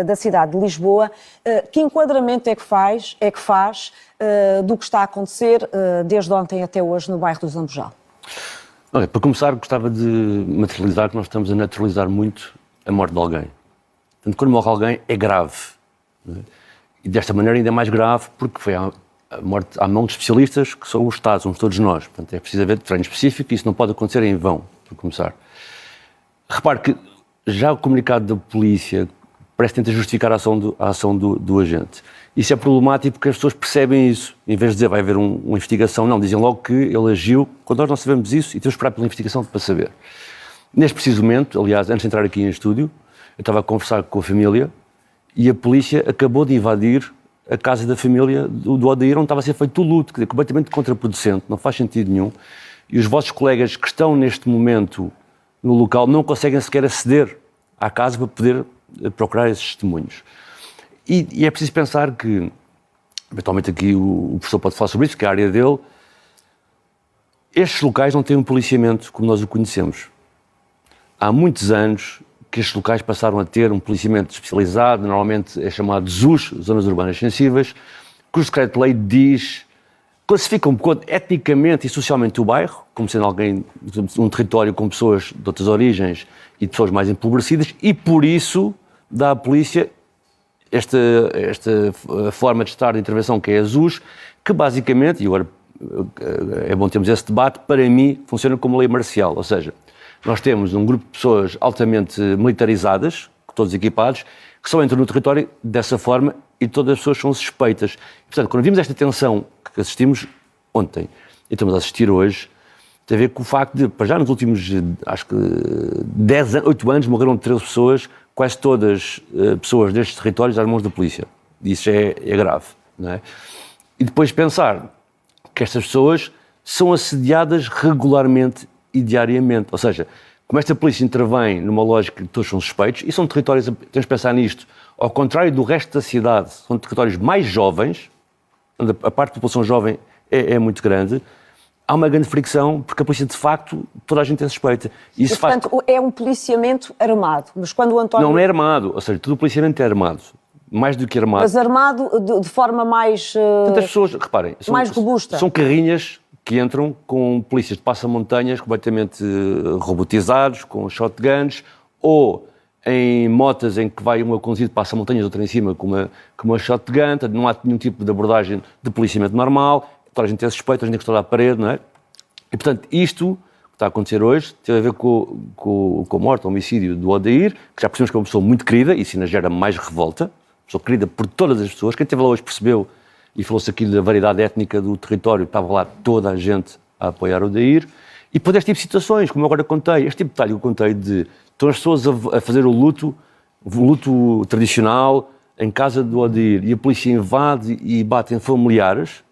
da cidade de Lisboa. Que enquadramento é que faz do que está a acontecer desde ontem até hoje no bairro do Zambojal? Olha, para começar, gostava de materializar que nós estamos a naturalizar muito a morte de alguém. Portanto, quando morre alguém, é grave. Não é? E desta maneira ainda é mais grave porque foi a morte à mão de especialistas que são o Estado, somos todos nós. Portanto, é preciso haver treino específico e isso não pode acontecer em vão, para começar. Repare que já o comunicado da polícia parece que tenta justificar a ação do agente. Isso é problemático porque as pessoas percebem isso. Em vez de dizer vai haver uma investigação, não, dizem logo que ele agiu. Quando nós não sabemos isso e temos que esperar pela investigação para saber. Neste preciso momento, aliás, antes de entrar aqui em estúdio, eu estava a conversar com a família e a polícia acabou de invadir a casa da família do Odair, onde estava a ser feito o luto, quer dizer, completamente contraproducente, não faz sentido nenhum. E os vossos colegas que estão neste momento no local não conseguem sequer aceder à casa para poder procurar esses testemunhos. E é preciso pensar que, eventualmente aqui o professor pode falar sobre isso, que é a área dele, estes locais não têm um policiamento como nós o conhecemos. Há muitos anos que estes locais passaram a ter um policiamento especializado, normalmente é chamado ZUS, Zonas Urbanas Sensíveis, cujo decreto-lei diz, classificam etnicamente e socialmente o bairro, como sendo um território com pessoas de outras origens e de pessoas mais empobrecidas, e por isso dá à polícia esta forma de estar de intervenção que é a ZUS, que basicamente, e agora é bom termos esse debate, para mim funciona como lei marcial, ou seja, nós temos um grupo de pessoas altamente militarizadas, todos equipados, que só entram no território dessa forma e todas as pessoas são suspeitas. E, portanto, quando vimos esta tensão que assistimos ontem e estamos a assistir hoje, tem a ver com o facto de, para já nos últimos, acho que 8 anos, morreram 13 pessoas, quase todas pessoas destes territórios às mãos da polícia. Isso é grave, não é? E depois pensar que estas pessoas são assediadas regularmente e diariamente. Ou seja, como esta polícia intervém numa lógica que todos são suspeitos, e são territórios, temos de pensar nisto, ao contrário do resto da cidade, são territórios mais jovens, onde a parte da população jovem é muito grande, há uma grande fricção, porque a polícia, de facto, toda a gente é suspeita. E portanto, é um policiamento armado, mas quando o António... Não é armado, ou seja, todo o policiamento é armado. Mais do que armado. Mas armado de forma mais... Tantas pessoas, reparem, mais robusta. São carrinhas que entram com polícias de passamontanhas completamente robotizados, com shotguns, ou em motas em que vai uma conduzir de passamontanhas, outra em cima com uma shotgun, não há nenhum tipo de abordagem de policiamento normal, toda a gente é suspeita, a gente encostada à parede, não é? E, portanto, isto que está a acontecer hoje tem a ver com a morte, o homicídio do Odair, que já percebemos que é uma pessoa muito querida, e isso ainda gera mais revolta, pessoa querida por todas as pessoas. Quem esteve lá hoje percebeu, e falou-se aqui da variedade étnica do território, estava lá toda a gente a apoiar o Odair. E depois deste tipo de situações, como eu agora contei, este tipo de detalhe que eu contei de estão as pessoas a fazer o luto tradicional em casa do Odair e a polícia invade e bate em familiares,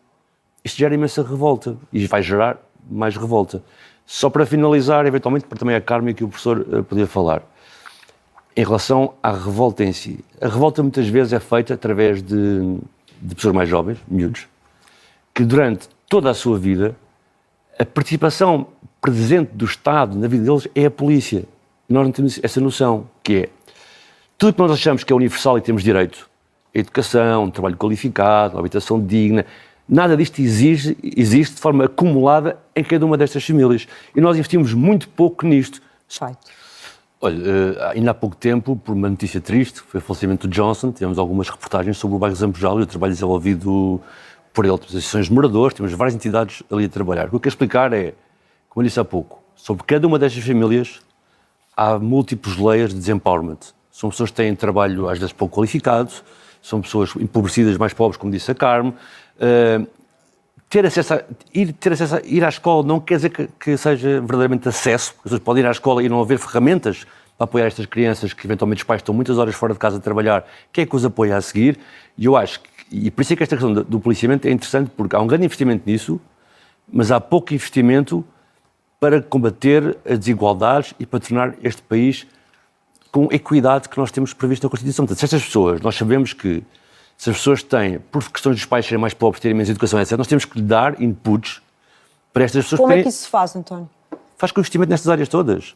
isto gera imensa revolta e vai gerar mais revolta. Só para finalizar, eventualmente, para também a Carmen que o professor podia falar, em relação à revolta em si. A revolta muitas vezes é feita através de pessoas mais jovens, miúdos, que durante toda a sua vida, a participação presente do Estado na vida deles é a polícia. Nós não temos essa noção, que é tudo que nós achamos que é universal e temos direito, a educação, trabalho qualificado, habitação digna, nada disto existe de forma acumulada em cada uma destas famílias. E nós investimos muito pouco nisto. Olha, ainda há pouco tempo, por uma notícia triste, foi o falecimento do Johnson, tivemos algumas reportagens sobre o bairro Zambojal e o trabalho desenvolvido por ele, associações de moradores, temos várias entidades ali a trabalhar. O que eu quero explicar é, como eu disse há pouco, sobre cada uma destas famílias há múltiplos layers de desempowerment. São pessoas que têm trabalho às vezes pouco qualificado, são pessoas empobrecidas, mais pobres, como disse a Carmen. Ir à escola não quer dizer que seja verdadeiramente acesso, porque as pessoas podem ir à escola e não haver ferramentas para apoiar estas crianças, que eventualmente os pais estão muitas horas fora de casa a trabalhar, quem é que os apoia a seguir? E eu acho e por isso é que esta questão do policiamento é interessante, porque há um grande investimento nisso, mas há pouco investimento para combater as desigualdades e para tornar este país com a equidade que nós temos previsto na Constituição. Portanto, se estas pessoas, nós sabemos que se as pessoas têm, por questões dos pais serem mais pobres, terem menos educação, etc., nós temos que lhe dar inputs para estas pessoas. Como é que isso se faz, António? Faz com o investimento nestas áreas todas.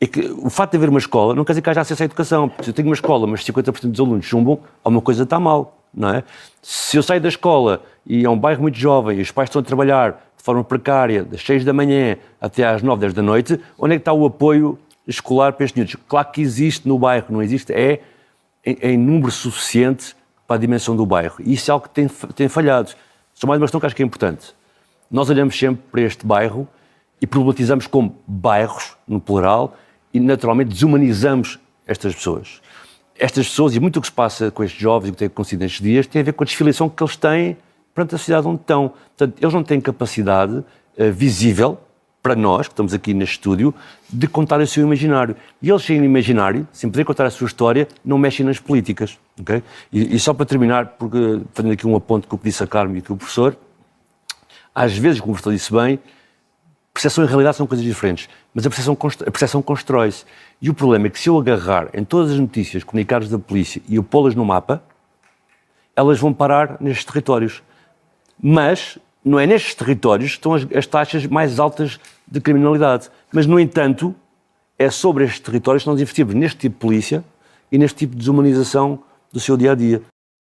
é que o facto de haver uma escola não quer dizer que haja acesso à educação. Se eu tenho uma escola, mas 50% dos alunos chumbam, alguma coisa está mal, não é? Se eu saio da escola e é um bairro muito jovem e os pais estão a trabalhar de forma precária, das 6 da manhã até às 9, 10 da noite, onde é que está o apoio escolar para estes miúdos? Claro que existe no bairro, não existe, é em número suficiente para a dimensão do bairro. E isso é algo que tem falhado. Só mais uma questão que acho que é importante. Nós olhamos sempre para este bairro e problematizamos como bairros, no plural, e naturalmente desumanizamos estas pessoas. Estas pessoas, e muito o que se passa com estes jovens e o que tem acontecido nestes dias, tem a ver com a desfiliação que eles têm perante a sociedade onde estão. Portanto, eles não têm capacidade visível, para nós, que estamos aqui neste estúdio, de contar o seu imaginário. E eles, sem imaginário, sem poder contar a sua história, não mexem nas políticas. Okay? E só para terminar, porque fazendo aqui um aponto com o que disse a Carmen e com o professor, às vezes, como o professor disse bem, percepção e realidade são coisas diferentes, mas a percepção constrói-se. E o problema é que se eu agarrar em todas as notícias, comunicados da polícia e eu pô-las no mapa, elas vão parar nestes territórios. Mas não é nestes territórios que estão as taxas mais altas de criminalidade. Mas, no entanto, é sobre estes territórios que nós investimos neste tipo de polícia e neste tipo de desumanização do seu dia-a-dia.